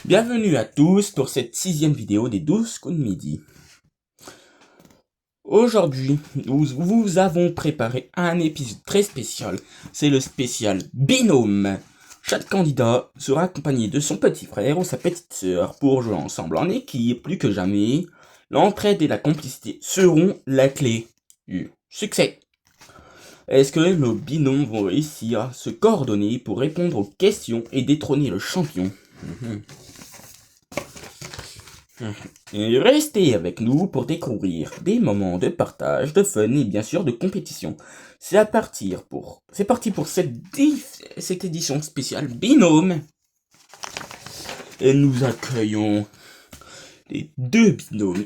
Bienvenue à tous pour cette 6e vidéo des 12 coups de midi. Aujourd'hui, nous vous avons préparé un épisode très spécial. C'est le spécial binôme. Chaque candidat sera accompagné de son petit frère ou sa petite sœur pour jouer ensemble en équipe. Plus que jamais, l'entraide et la complicité seront la clé du succès. Est-ce que nos binômes vont réussir à se coordonner pour répondre aux questions et détrôner le champion? Et restez avec nous pour découvrir des moments de partage, de fun et bien sûr de compétition. C'est parti pour cette édition spéciale binôme. Et nous accueillons les deux binômes.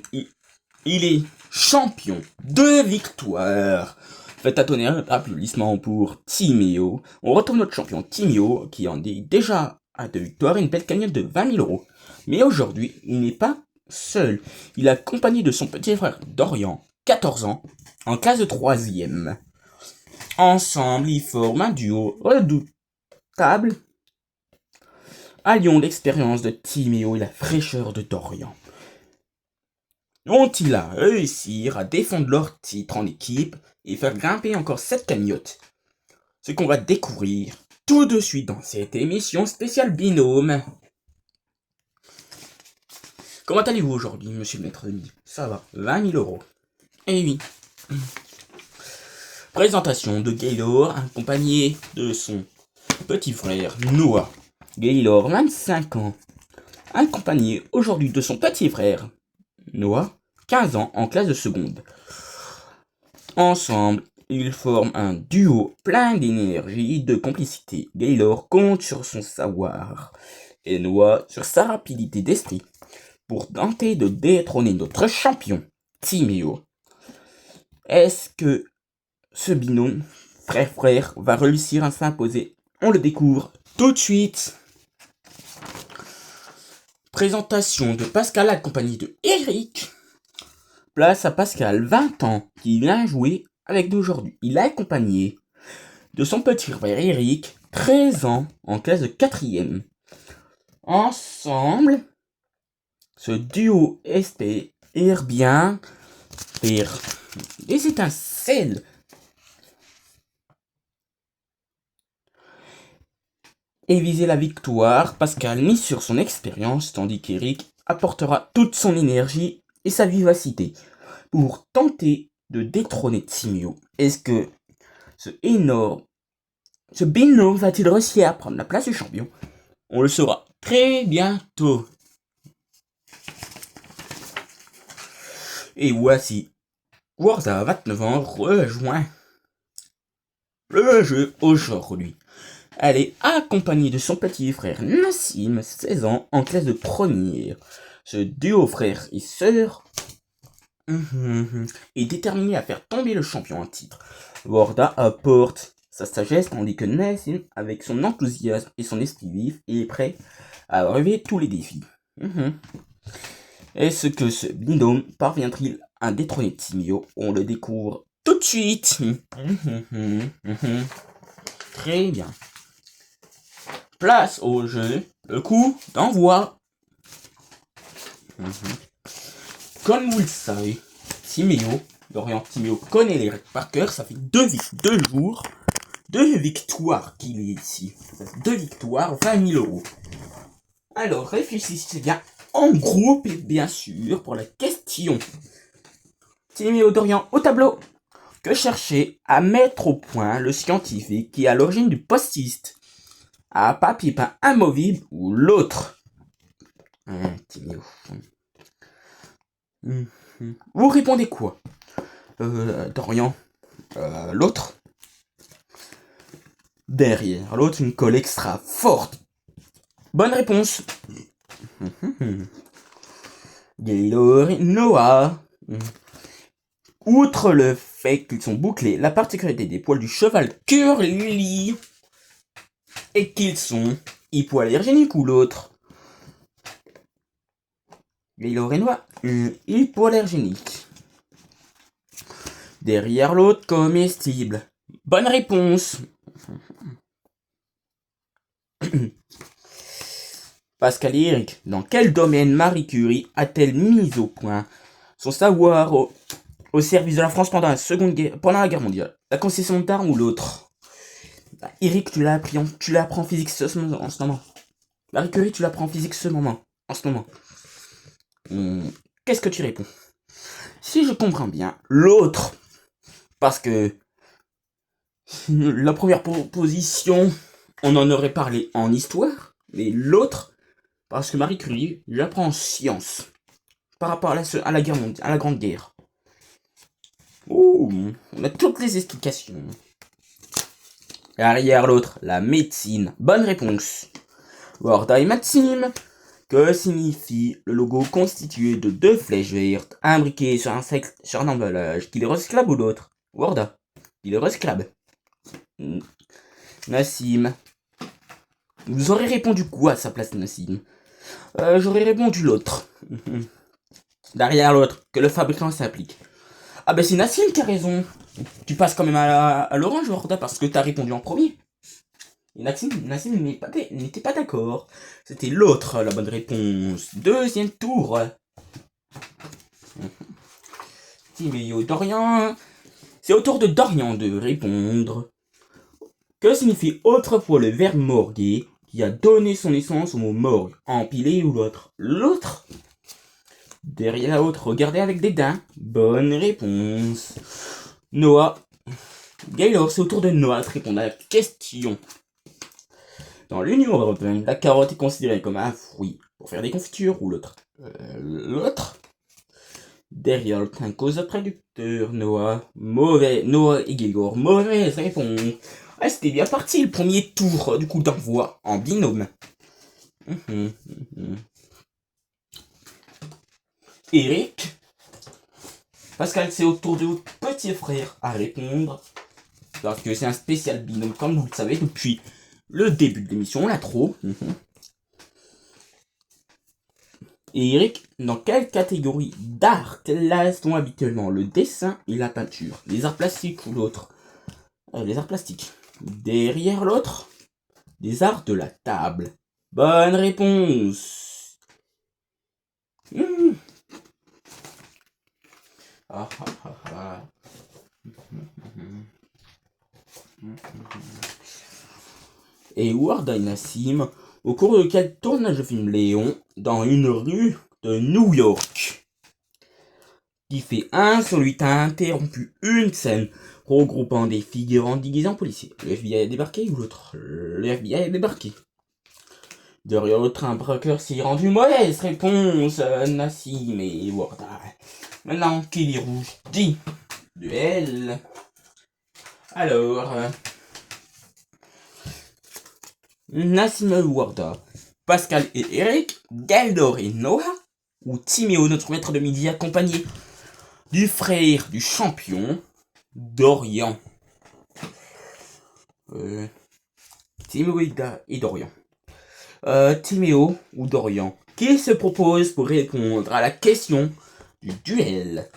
Il est champion, 2 victoires. Faites un tonnerre d'applaudissements pour Timéo. On retrouve notre champion Timéo qui en est déjà à 2 victoires et une belle cagnotte de 20 000 €. Mais aujourd'hui, il n'est pas seul. Il est accompagné de son petit frère Dorian, 14 ans, en classe de 3e. Ensemble, ils forment un duo redoutable, alliant l'expérience de Timéo et la fraîcheur de Dorian. Vont-ils réussir à défendre leur titre en équipe et faire grimper encore cette cagnotte? Ce qu'on va découvrir tout de suite dans cette émission spéciale binôme. Comment allez-vous aujourd'hui, monsieur le maître de midi? Ça va, 20 000 €. Eh oui. Présentation de Gaylor, accompagné de son petit frère Noah. Gaylor, 25 ans, accompagné aujourd'hui de son petit frère Noah, 15 ans, en classe de seconde. Ensemble, ils forment un duo plein d'énergie, de complicité. Gaylor compte sur son savoir et Noah sur sa rapidité d'esprit pour tenter de détrôner notre champion, Timéo. Est-ce que ce binôme frère-frère va réussir à s'imposer? On le découvre tout de suite. Présentation de Pascal accompagné de Eric. Place à Pascal, 20 ans, qui vient jouer avec nous aujourd'hui. Il est accompagné de son petit frère Eric, 13 ans, en classe de 4e. Ensemble, ce duo espère bien faire des étincelles et viser la victoire. Pascal mise sur son expérience, tandis qu'Eric apportera toute son énergie et sa vivacité pour tenter de détrôner Timéo. Est-ce que ce binôme va-t-il réussir à prendre la place du champion? On le saura très bientôt. Et voici Warza, 29 ans, rejoint le jeu aujourd'hui. Elle est accompagnée de son petit frère Nassim, 16 ans, en classe de première. Ce duo frère et sœur est déterminé à faire tomber le champion en titre. Warda apporte sa sagesse, tandis que Nassim, avec son enthousiasme et son esprit vif, est prêt à relever tous les défis. Est-ce que ce binôme parviendra-t-il à détrôner Timéo? On le découvre tout de suite. Très bien. Place au jeu, le coup d'envoi. Comme vous le savez, Dorian Timéo connaît les règles par cœur. Ça fait 2 victoires qu'il est ici. 2 victoires, 20 000 €. Alors réfléchissez bien en groupe et bien sûr pour la question. Timéo, Dorian, au tableau. Que chercher à mettre au point le scientifique qui est à l'origine du post-it? À papier peint amovible ou l'autre? Timéo. Vous répondez quoi? Dorian, l'autre? Derrière l'autre, une colle extra forte. Bonne réponse. Gaylor et Noah. Outre le fait qu'ils sont bouclés, la particularité des poils du cheval Curly est qu'ils sont hypoallergéniques ou l'autre? Gaylor et Noah, hypoallergénique. Derrière l'autre, comestible. Bonne réponse. Pascal et Eric, dans quel domaine Marie Curie a-t-elle mis au point son savoir au service de la France pendant la guerre mondiale? La concession d'armes ou l'autre? Eric, tu l'apprends en physique en ce moment. Marie Curie, tu l'apprends en physique en ce moment. Qu'est-ce que tu réponds? Si je comprends bien, l'autre, parce que la première proposition, on en aurait parlé en histoire, mais l'autre, parce que Marie Curie, j'apprends en sciences, par rapport à la guerre mondiale, à la Grande Guerre. Ouh, on a toutes les explications. Derrière l'autre, la médecine. Bonne réponse. Warda et Maxime. Que signifie le logo constitué de 2 flèches vertes imbriquées sur un emballage? Qu'il est recyclable ou l'autre? Warda. Il est recyclable. Nassim. Vous aurez répondu quoi à sa place, Nassim? J'aurais répondu l'autre. Derrière l'autre, que le fabricant s'applique. Ah ben c'est Nassim qui a raison. Tu passes quand même à l'orange, Warda, parce que t'as répondu en premier. Et Nassim n'était pas d'accord. C'était l'autre, la bonne réponse. Deuxième tour. Timéo Dorian. C'est au tour de Dorian de répondre. Que signifie autrefois le verbe morguer qui a donné son essence au mot morgue? Empilé ou l'autre? L'autre. Derrière l'autre, regardez avec dédain. Bonne réponse. Noah. Gaylor, c'est au tour de Noah de répondre à la question. Dans l'Union européenne, la carotte est considérée comme un fruit pour faire des confitures ou l'autre? L'autre. Derrière le cause traducteur, Noah. Mauvais. Noah et Gaylor, mauvaise réponse. Ah, c'était bien parti le premier tour du coup d'envoi en binôme. Eric. Pascal, c'est au tour de votre petit frère à répondre. Parce que c'est un spécial binôme, comme vous le savez, depuis le début de l'émission, l'intro. Et Eric, dans quelle catégorie d'art classe-t-on habituellement le dessin et la peinture? Les arts plastiques ou l'autre? Les arts plastiques. Derrière l'autre, les arts de la table. Bonne réponse. Et Warda et Nassim, au cours de quel tournage de film Léon dans une rue de New York, qui fait insolite a interrompu une scène regroupant des figurants déguisés en policiers? Le FBI a débarqué ou l'autre? Le FBI a débarqué. Derrière l'autre, un braqueur s'est rendu. Mauvaise réponse, Nassim et Warda. Maintenant, qui est rouge dit duel. Alors, Nassim et Warda, Pascal et Eric, Galdor et Noah, ou Timéo, notre maître de midi, accompagné du frère du champion, Dorian. Timéo et Dorian. Timéo ou Dorian, qui se propose pour répondre à la question du duel?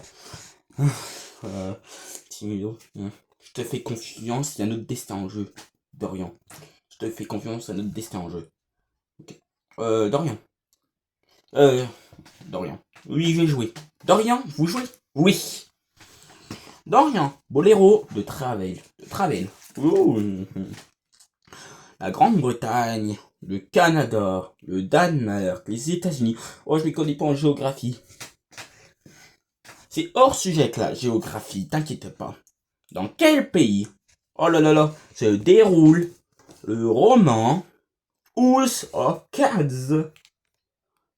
Timéo, je te fais confiance, il y a notre destin en jeu. Dorian, je te fais confiance, il y a notre destin en jeu. Okay. Dorian. Dorian. Oui, je vais jouer. Dorian, vous jouez? Oui. Dorian, boléro de Travel. La Grande-Bretagne, le Canada, le Danemark, les États-Unis. Oh, je les connais pas en géographie. C'est hors sujet que la géographie, t'inquiète pas. Dans quel pays, oh là là là, se déroule le roman House of Cards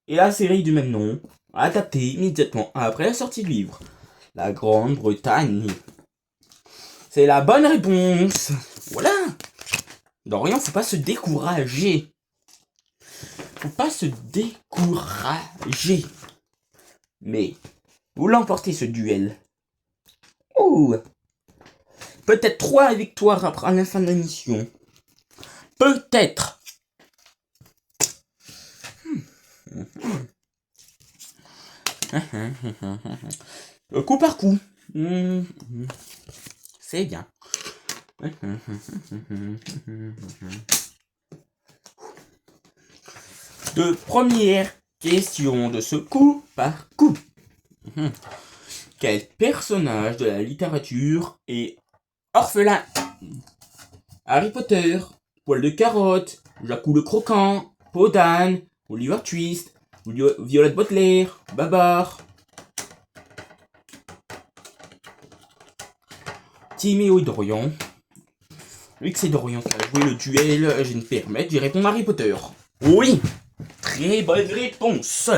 et la série du même nom, adaptée immédiatement après la sortie du livre? La Grande-Bretagne. C'est la bonne réponse. Voilà. Dorian, faut pas se décourager. Faut pas se décourager. Mais, vous l'emportez ce duel. Oh. Peut-être 3 victoires après la fin de l'émission. Peut-être. Coup par coup. C'est bien. De première question de ce coup par coup. Quel personnage de la littérature est orphelin? Harry Potter, Poil de Carotte, Jacou le Croquant, Peau d'Âne, Oliver Twist, Violette Baudelaire, Babar. Timéo et Dorian. Vu que c'est Dorian qui a joué le duel, je vais me permettre d'y répondre Harry Potter. Oui! Très bonne réponse!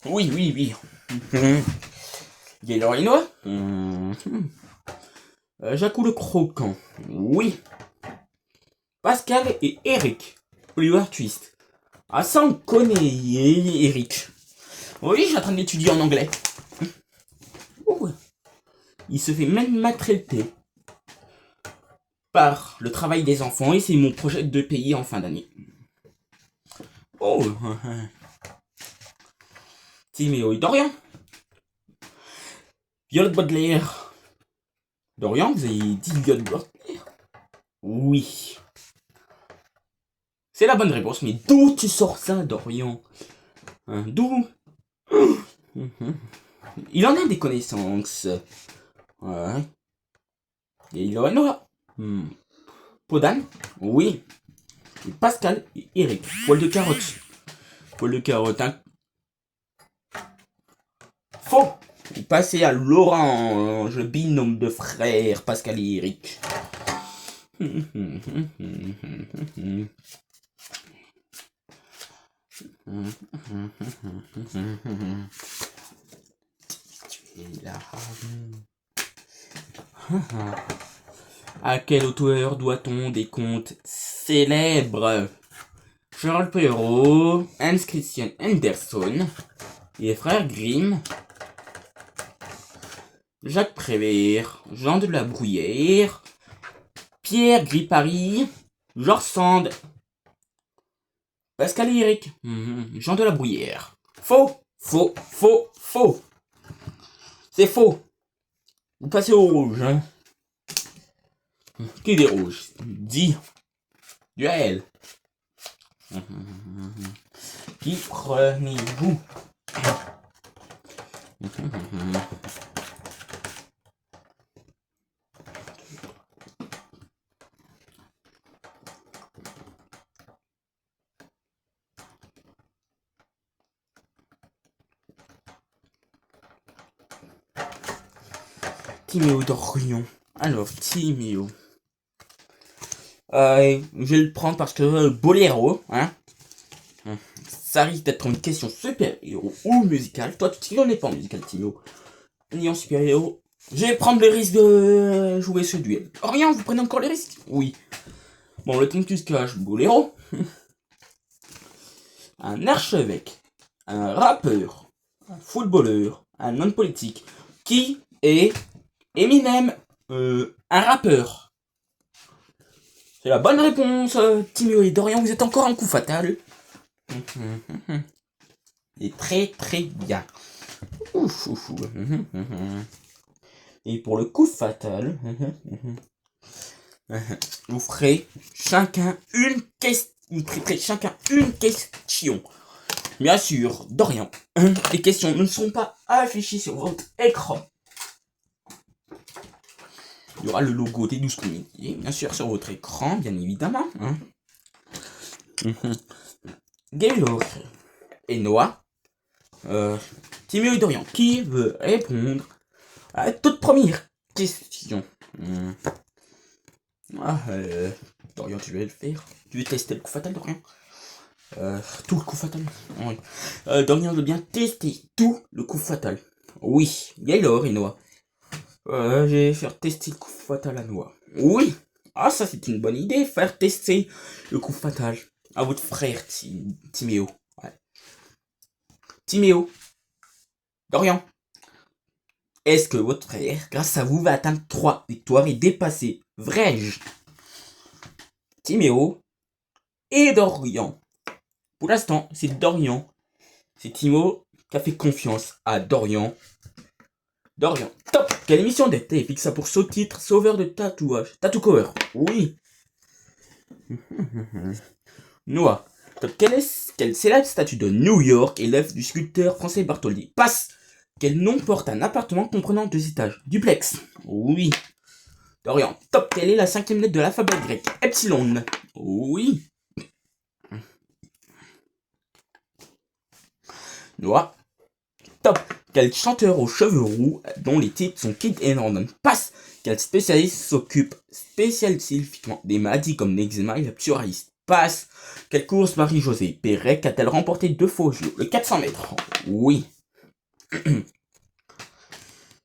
Oui, oui, oui. Gaylor et Noah? Jacou le Croquant. Oui. Pascal et Eric. Oliver Twist. Ah, ça on connaît, Eric. Oui, je suis en train d'étudier en anglais. Oh. Il se fait même maltraiter par le travail des enfants et c'est mon projet de payer en fin d'année. Oh. Timéo et Dorian. Violette Baudelaire. Dorian, vous avez dit Violette Baudelaire? Oui. C'est la bonne réponse, mais d'où tu sors ça, Dorian? D'où? Il en a des connaissances. Ouais. Et il en a. Peau d'Âne? Oui. Et Pascal et Eric. Poil de Carotte. Poil de Carotte, hein. Faux. Vous passez à Laurent, le binôme de frères Pascal et Eric. À quel auteur doit-on des contes célèbres? Charles Perrault, Hans Christian Andersen, les frères Grimm, Jacques Prévert, Jean de la Bruyère, Pierre Gripari, George Sand, Pascal et Eric, Jean de la Bruyère. Faux, faux, faux, faux. C'est faux. Vous passez au rouge, hein. Qui est rouge? Dis. Duel. Qui prenez-vous? Timéo Dorian. Alors, Timéo. Je vais le prendre parce que Boléro, hein. Ça risque d'être une question super-héros ou musicale. Toi, tu n'en es pas en musical, Timéo. Ni en super-héros. Je vais prendre le risque de jouer ce duel. Rien, vous prenez encore les risques? Oui. Bon, le temps que tu se caches, Boléro. Un archevêque. Un rappeur. Un footballeur. Un homme politique. Qui est Eminem? Un rappeur. C'est la bonne réponse, Timéo et Dorian, vous êtes encore un coup fatal. Et très très bien. Et pour le coup fatal, vous ferez chacun une question. Vous traiterez chacun une question. Bien sûr, Dorian, les questions ne seront pas affichées sur votre écran. Il y aura le logo des 12 comédies, bien sûr, sur votre écran, bien évidemment. Gaylor et Noah. Timéo et Dorian, qui veut répondre à la toute première question? Dorian, tu veux le faire? Tu veux tester le coup fatal, Dorian? Tout le coup fatal? Oui. Dorian veut bien tester tout le coup fatal. Oui. Gaylor et Noah. Je vais faire tester le coup fatal à Noah. Oui. Ah, ça c'est une bonne idée, faire tester le coup fatal à votre frère Timéo. Ouais. Timéo. Dorian. Est-ce que votre frère, grâce à vous, va atteindre 3 victoires et dépasser Vrège, Timéo et Dorian? Pour l'instant, c'est Dorian. C'est Timo qui a fait confiance à Dorian. Dorian, top! Quelle émission de TFX a pour sous-titre Sauveur de tatouage? Tattoo cover. Oui. Noah. Quelle célèbre statue de New York est l'œuvre du sculpteur français Bartholdi? Passe. Quel nom porte un appartement comprenant 2 étages? Duplex. Oui. Dorian. Top. Quelle est la 5e lettre de l'alphabet grec? Epsilon. Oui. Noah. Top. Quel chanteur aux cheveux roux dont les titres sont Kid et London? Passe. Quel spécialiste s'occupe spécifiquement des maladies comme l'eczéma et la psoriasis? Passe. Quelle course Marie-Josée Pérec a-t-elle remporté 2 fois au JO? Le 400 mètres. Oui.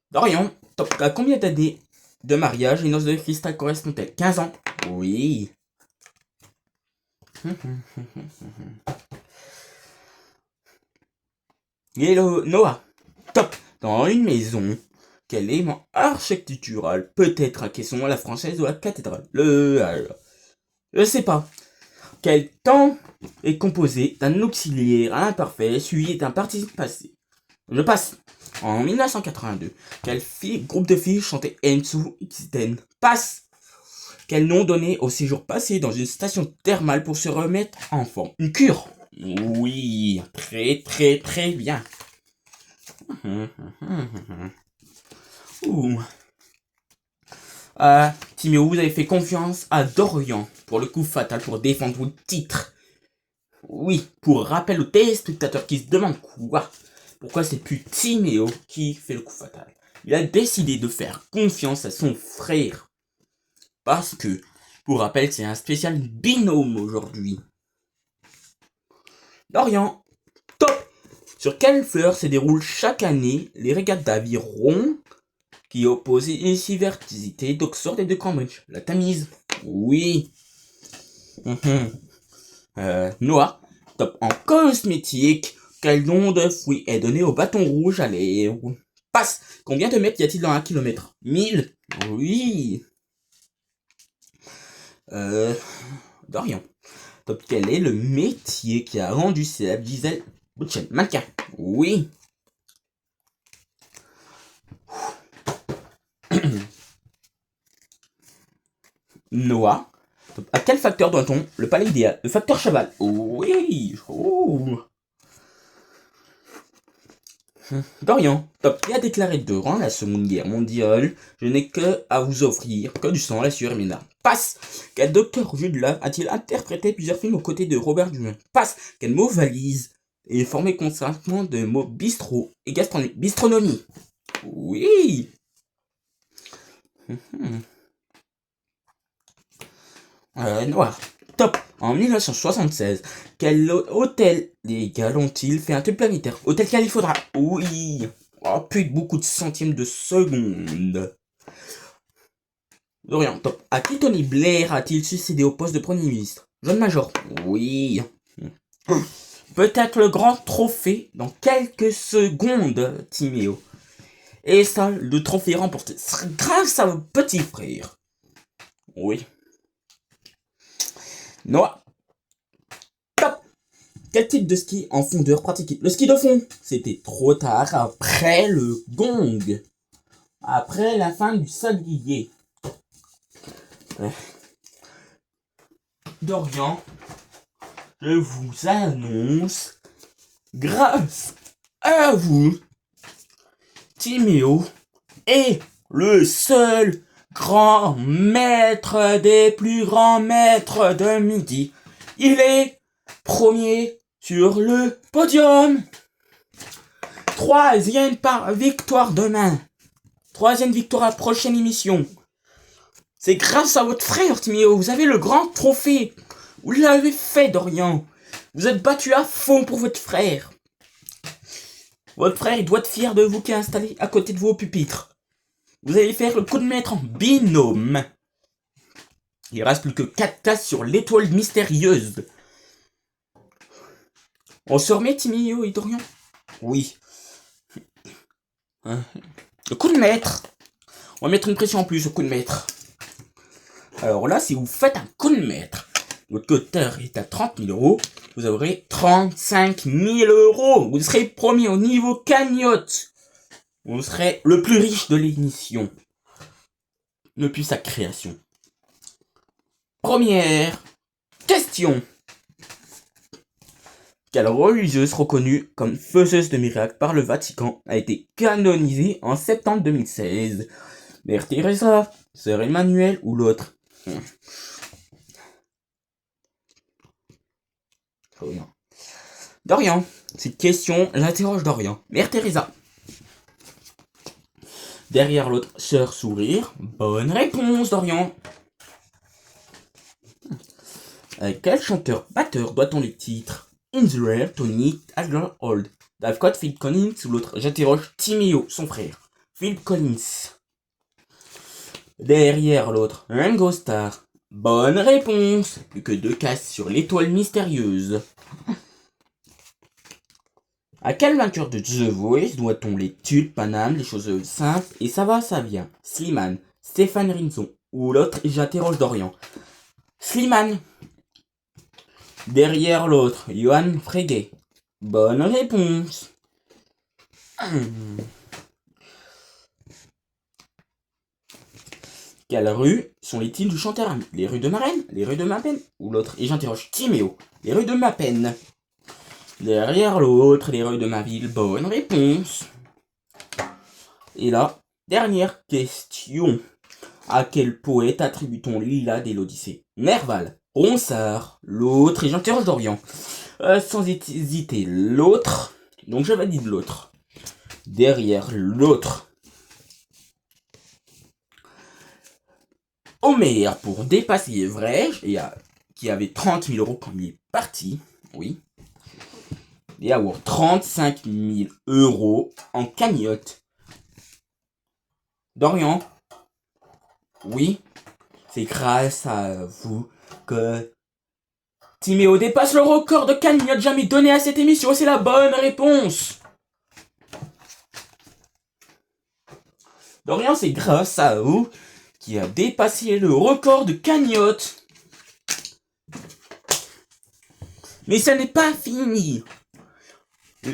Dorian. Top. À combien d'années de mariage les noces de cristal correspondent-elles? 15 ans. Oui. Hello, Noah. Top. Dans une maison, quel élément architectural peut être à caisson à la française ou à la cathédrale? Je sais pas. Quel temps est composé d'un auxiliaire imparfait suivi d'un participe passé? Je passe. En 1982, quel groupe de filles chantait Ensu Xten? Passe. Quel nom donné au séjour passé dans une station thermale pour se remettre en forme? Une cure. Oui, très bien. Ouh. Timéo, vous avez fait confiance à Dorian pour le coup fatal pour défendre le titre. Oui, pour rappel aux téléspectateurs qui se demandent quoi. Pourquoi c'est plus Timéo qui fait le coup fatal? Il a décidé de faire confiance à son frère. Parce que, pour rappel, c'est un spécial binôme aujourd'hui. Dorian, top! Sur quelle fleur se déroulent chaque année les régates d'aviron qui opposent les universités d'Oxford et de Cambridge? La Tamise. Oui. Noah, top. En cosmétique, quel nom de fruit est donné au bâton rouge à lèvres? Passe. Combien de mètres y a-t-il dans 1 kilomètre? 1000. Oui. Dorian. Top. Quel est le métier qui a rendu célèbre Gisèle Bündchen? Mannequin. Oui. Noah. Top. À quel facteur doit-on le palais idéal? Le facteur cheval. Oui. Oh. Dorian, top, qui a déclaré durant la Seconde Guerre mondiale: je n'ai que à vous offrir que du sang, la sueur et mes larmes. Passe. Quel docteur Jude Law a-t-il interprété plusieurs films aux côtés de Robert Dumas? Passe. Quel mot valise est formé constamment de mots bistrot et gastronomie? Bistronomie. Oui. Noir. Top. En 1976, quel hôtel légal ont-ils fait un tube planétaire? Hôtel California. Oui. Oh, plus de beaucoup de centièmes de seconde. Dorian, top. À qui Tony Blair a-t-il succédé au poste de Premier ministre? John Major. Oui. Peut-être le grand trophée dans quelques secondes, Timéo. Et ça, le trophée remporté grâce à mon petit frère. Oui. Noah. Top. Quel type de ski en fondeur pratiqué? Le ski de fond. C'était trop tard après le gong. Après la fin du sablier. Dorian, je vous annonce, grâce à vous, Timéo est le seul grand maître des plus grands maîtres de midi. Il est premier sur le podium. 3e victoire demain. 3e victoire à la prochaine émission. C'est grâce à votre frère, Timéo. Vous avez le grand trophée. Vous l'avez fait, Dorian. Vous êtes battu à fond pour votre frère. Votre frère, il doit être fier de vous qui est installé à côté de vous au pupitre. Vous allez faire le coup de maître en binôme. Il reste plus que 4 cases sur l'étoile mystérieuse. On se remet, Timéo et Dorian? Oui. Le coup de maître. On va mettre une pression en plus au coup de maître. Alors là, si vous faites un coup de maître, votre coteur est à 30 000 euros, vous aurez 35 000 euros. Vous serez premier au niveau cagnotte. Vous serez le plus riche de l'émission depuis sa création. Première question. Quelle religieuse reconnue comme faiseuse de miracles par le Vatican a été canonisée en septembre 2016? Mère Teresa, Sœur Emmanuel ou l'autre? Dorian, cette question, j'interroge Dorian. Mère Teresa. Derrière l'autre, Sœur Sourire. Bonne réponse, Dorian. Quel chanteur-batteur doit-on le titre In the Rare, Tony, Adler, Old? Dave Cott, Phil Collins ou l'autre? J'interroge Timéo, son frère. Phil Collins. Derrière l'autre, Ringo Starr. Bonne réponse. Plus que 2 cases sur l'étoile mystérieuse. À quel vainqueur de The Voice doit-on les tubes, Paname, les choses simples et ça va, ça vient? Slimane, Stéphane Rinson ou l'autre? J'interroge Dorian. Slimane. Derrière l'autre, Johan Fréguet. Bonne réponse. Quelles rues sont les titres du chanteur ami? Les rues de Marraine, les rues de Mappen ou l'autre? Et j'interroge Timéo. Les rues de Mappen. Derrière l'autre, les rues de ma ville. Bonne réponse. Et là, dernière question. À quel poète attribue-t-on Lila de l'Odyssée? Nerval, Ronsard, l'autre, et j'interroge Dorian. Sans hésiter, l'autre. Donc je valide l'autre. Derrière l'autre. Homère, pour dépasser Everest, qui avait 30 000 euros quand il est parti, oui, et avoir 35 000 euros en cagnotte. Dorian, oui, c'est grâce à vous que Timéo dépasse le record de cagnotte jamais donné à cette émission. C'est la bonne réponse. Dorian, c'est grâce à vous qui a dépassé le record de cagnotte. Mais ça n'est pas fini.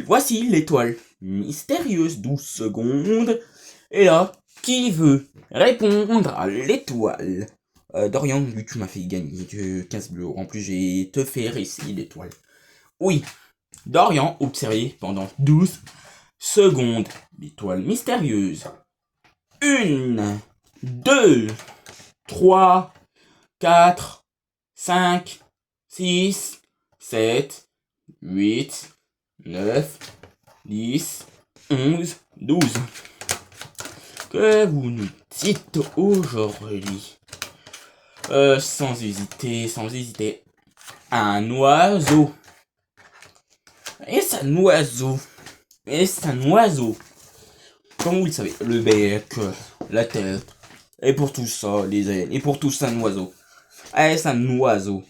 Voici l'étoile mystérieuse, 12 secondes. Et là, qui veut répondre à l'étoile? Dorian, vu que tu m'as fait gagner 15 bleus. En plus, j'ai te fait réciter l'étoile. Oui, Dorian, observez pendant 12 secondes l'étoile mystérieuse. 1, 2, 3, 4, 5, 6, 7, 8, 9, 10, 11, 12. Que vous nous dites aujourd'hui? Sans hésiter. Un oiseau. Est-ce un oiseau? Comme vous le savez, le bec, la tête, et pour tout ça, les ailes, et pour tout ça, un oiseau. Est-ce un oiseau?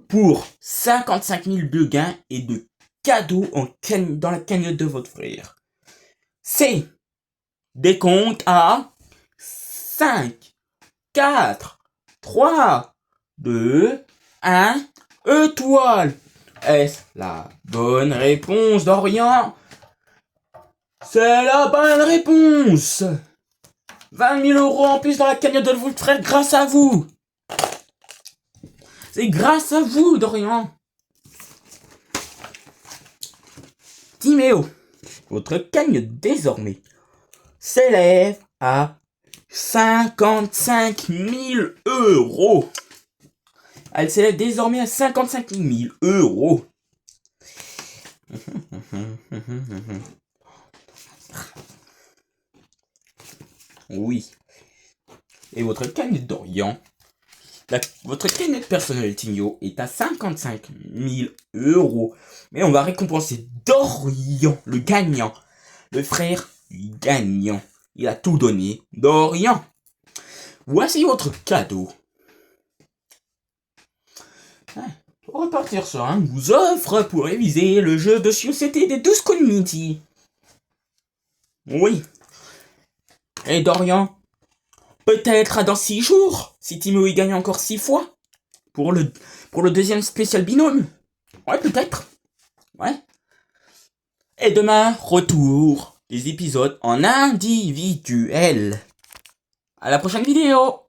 Pour 55 000 de gains et de cadeaux dans la cagnotte de votre frère. C'est décompte à 5, 4, 3, 2, 1, étoile. Est-ce la bonne réponse, Dorian? C'est la bonne réponse. 20 000 euros en plus dans la cagnotte de votre frère grâce à vous. C'est grâce à vous, Dorian. Timéo, votre cagnotte désormais s'élève à 55 000 euros. Elle s'élève désormais à 55 000 euros. Oui. Et votre cagnotte Dorian, votre cagnotte personnelle Tigno est à 55 000 euros. Mais on va récompenser Dorian, le gagnant. Le frère du gagnant. Il a tout donné. Dorian. Voici votre cadeau. Pour repartir sur un vous offre pour réviser le jeu de société des 12 community. Oui. Et Dorian, peut-être dans 6 jours, si Timo y gagne encore 6 fois, pour le deuxième spécial binôme. Ouais, peut-être. Ouais. Et demain, retour des épisodes en individuel. À la prochaine vidéo.